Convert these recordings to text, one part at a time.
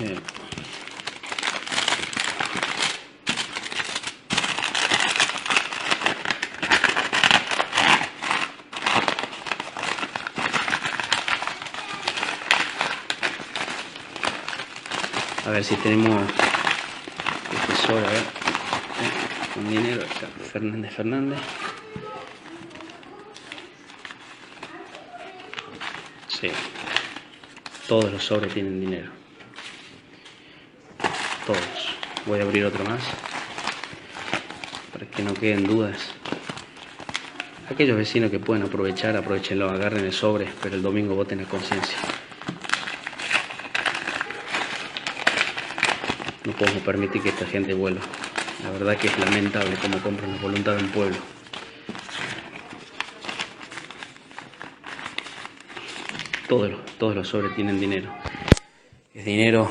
A ver si tenemos este sobre, a ver, con dinero, acá, Fernández. Sí, todos los sobres tienen dinero, todos. Voy a abrir otro más, para que no queden dudas. Aquellos vecinos que pueden aprovechar, aprovechenlo, agarren el sobre, pero el domingo voten a conciencia. No podemos permitir que esta gente vuelva. La verdad que es lamentable cómo compran la voluntad de un pueblo. Todos los sobres tienen dinero. Es dinero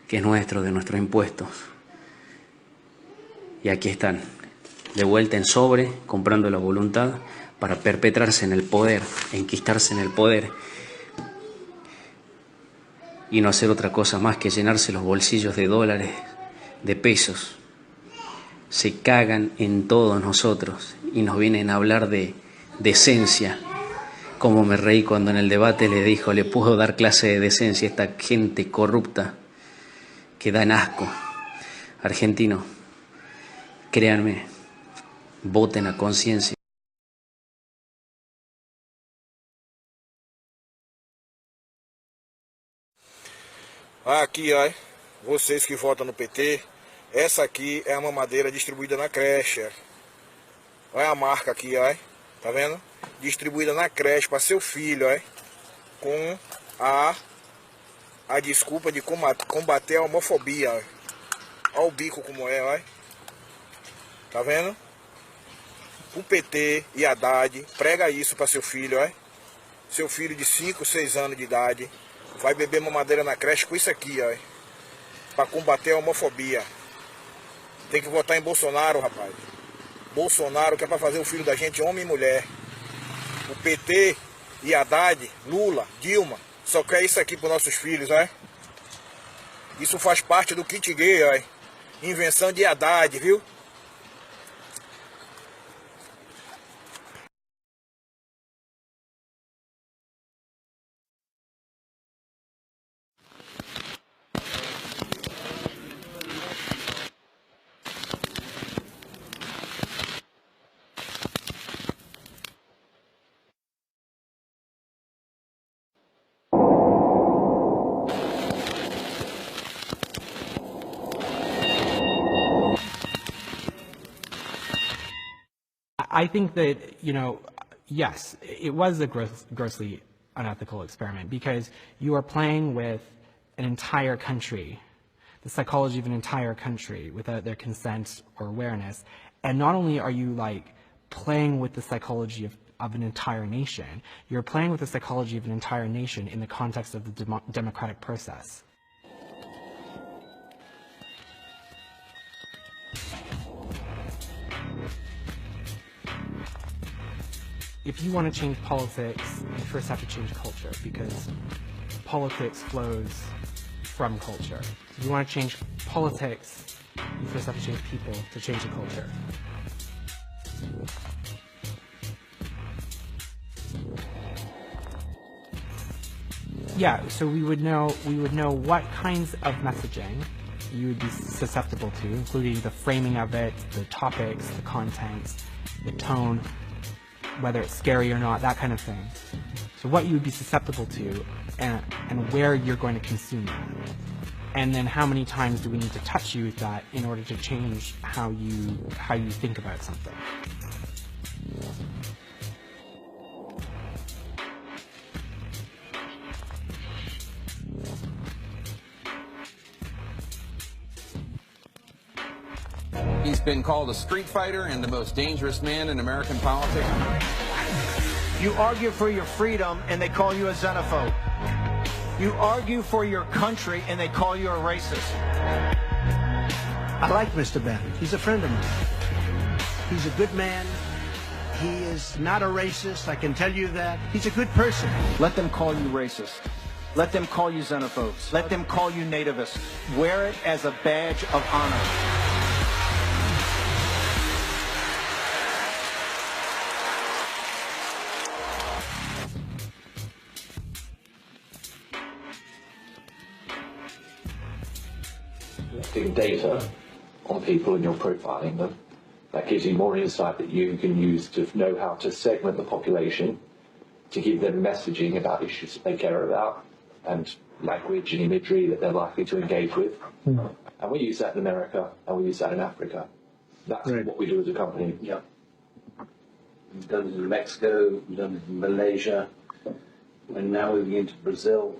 que es nuestro, de nuestros impuestos. Y aquí están, de vuelta en sobre, comprando la voluntad para perpetrarse en el poder, enquistarse en el poder. Y no hacer otra cosa más que llenarse los bolsillos de dólares, de pesos. Se cagan en todos nosotros y nos vienen a hablar de decencia. Como me reí cuando en el debate le dijo, le puedo dar clase de decencia a esta gente corrupta que dan asco. Argentinos, créanme, voten a conciencia. Aqui, ó, vocês que votam no PT, essa aqui é a mamadeira distribuída na creche. Olha a marca aqui, ó, tá vendo? Distribuída na creche para seu filho, ó, com a desculpa de combater a homofobia, ó. Olha o bico como é, ó. Tá vendo? O PT e a Haddad prega isso para seu filho, ó. Seu filho de 5, 6 anos de idade vai beber mamadeira na creche com isso aqui, ó, para combater a homofobia. Tem que votar em Bolsonaro, rapaz. Bolsonaro que é para fazer o filho da gente homem e mulher. O PT e Haddad, Lula, Dilma, só quer isso aqui para nossos filhos, ó. Isso faz parte do kit gay, ó. Invenção de Haddad, viu? I think that, you know, yes, it was a grossly unethical experiment because you are playing with an entire country, the psychology of an entire country without their consent or awareness. And not only are you like playing with the psychology of an entire nation, you're playing with the psychology of an entire nation in the context of the democratic process. If you want to change politics, you first have to change culture because politics flows from culture. If you want to change politics, you first have to change people to change the culture. Yeah, so we would know what kinds of messaging you would be susceptible to, including the framing of it, the topics, the contents, the tone, whether it's scary or not, that kind of thing. So what you would be susceptible to and where you're going to consume that. And then how many times do we need to touch you with that in order to change how you think about something. He's been called a street fighter and the most dangerous man in American politics. You argue for your freedom and they call you a xenophobe. You argue for your country and they call you a racist. I like Mr. Bannon. He's a friend of mine. He's a good man. He is not a racist, I can tell you that. He's a good person. Let them call you racist. Let them call you xenophobes. Let them call you nativists. Wear it as a badge of honor. Collecting data on people and you're profiling them. That gives you more insight that you can use to know how to segment the population, to give them messaging about issues that they care about, and language and imagery that they're likely to engage with. And we use that in America, and we use that in Africa. That's what we do as a company. Yeah. We've done it in Mexico, we've done it in Malaysia, and now we're into Brazil.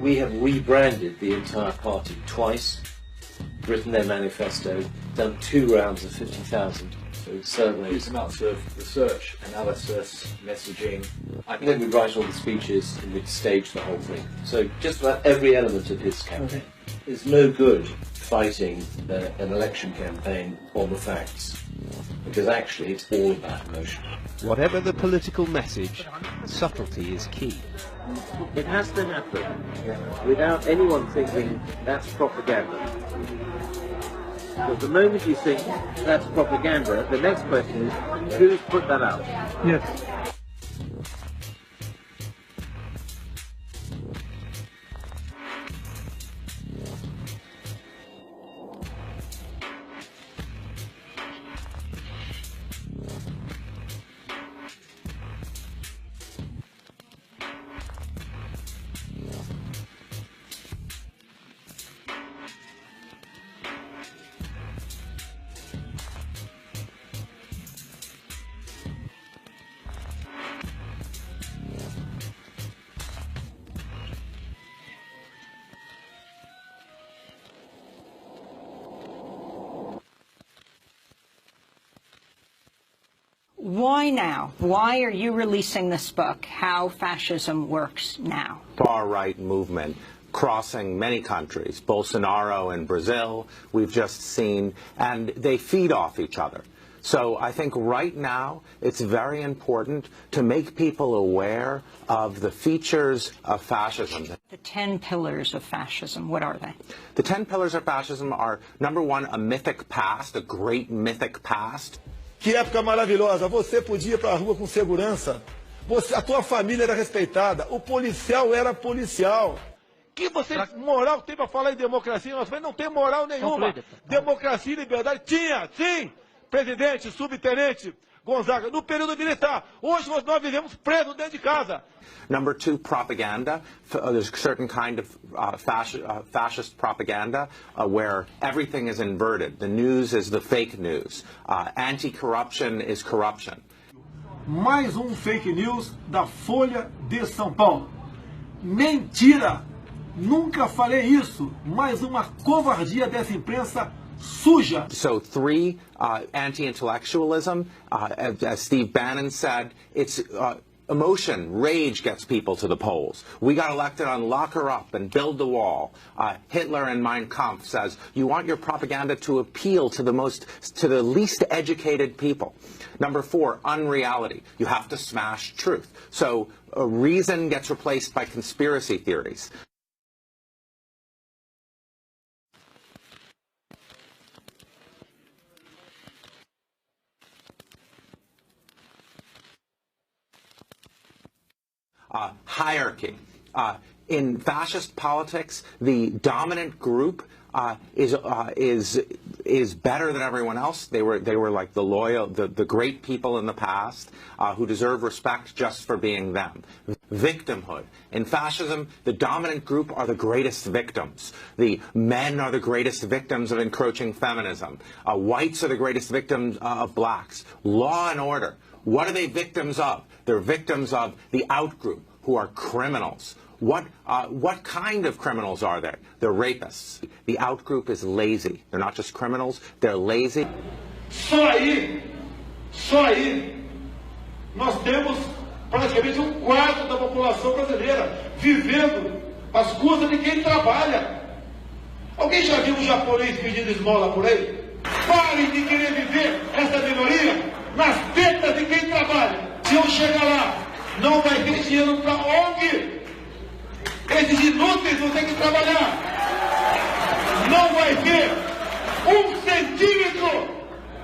We have rebranded the entire party twice, written their manifesto, done 2 rounds of 50,000 surveys. Huge amounts of research, analysis, messaging. And then we write all the speeches and we stage the whole thing. So just about every element of his campaign. It's no good fighting an election campaign on the facts, because actually it's all about emotion. Whatever the political message, subtlety is key. It has to happen without anyone thinking that's propaganda. Because the moment you think that's propaganda, the next question is, who's put that out? Yes. Why now? Why are you releasing this book, How Fascism Works Now? Far-right movement crossing many countries, Bolsonaro in Brazil, we've just seen, and they feed off each other. So I think right now it's very important to make people aware of the features of fascism. The 10 pillars of fascism, what are they? The 10 pillars of fascism are, number one, a mythic past, a great mythic past. Que época maravilhosa, você podia ir para a rua com segurança, a tua família era respeitada, o policial era policial. Que moral tem para falar em democracia? Nós não tem moral nenhuma. Democracia e liberdade tinha, sim, presidente, subtenente, Gonzaga, no período militar. Hoje nós vivemos presos dentro de casa. Number two, propaganda. There's a certain kind of fascist propaganda where everything is inverted. The news is the fake news. Anti-corruption is corruption. Mais fake news da Folha de São Paulo. Mentira! Nunca falei isso. Mais uma covardia dessa imprensa suja. So three, anti-intellectualism. As Steve Bannon said, it's emotion, rage gets people to the polls. We got elected on lock her up and build the wall. Hitler in Mein Kampf says you want your propaganda to appeal to the least educated people. Number four, unreality. You have to smash truth. So reason gets replaced by conspiracy theories. Hierarchy. In fascist politics, the dominant group is better than everyone else. They were like the loyal, the great people in the past who deserve respect just for being them. Victimhood. In fascism, the dominant group are the greatest victims. The men are the greatest victims of encroaching feminism. Whites are the greatest victims of blacks. Law and order. What are they victims of? They're victims of the outgroup, who are criminals. What kind of criminals are they? They're rapists. The outgroup is lazy. They're not just criminals, they're lazy. Só aí, nós temos praticamente um quarto da população brasileira vivendo às custas de quem trabalha. Alguém já viu um japonês pedindo esmola por aí? Parem de querer viver essa minoria nas tetas de quem trabalha. Se eu chegar lá, não vai ter dinheiro para ONG. Esses inúteis vão ter que trabalhar. Não vai ter 1 centímetro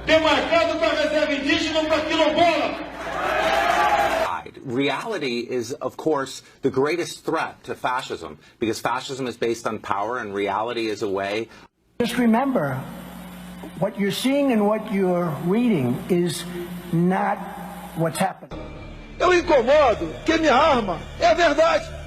demarcado para reserva indígena ou para quilombola. Reality is, of course, the greatest threat to fascism, because fascism is based on power and reality is a way. Just remember, what you're seeing and what you're reading is not what's happening. Eu incomodo, quem me arma é a verdade.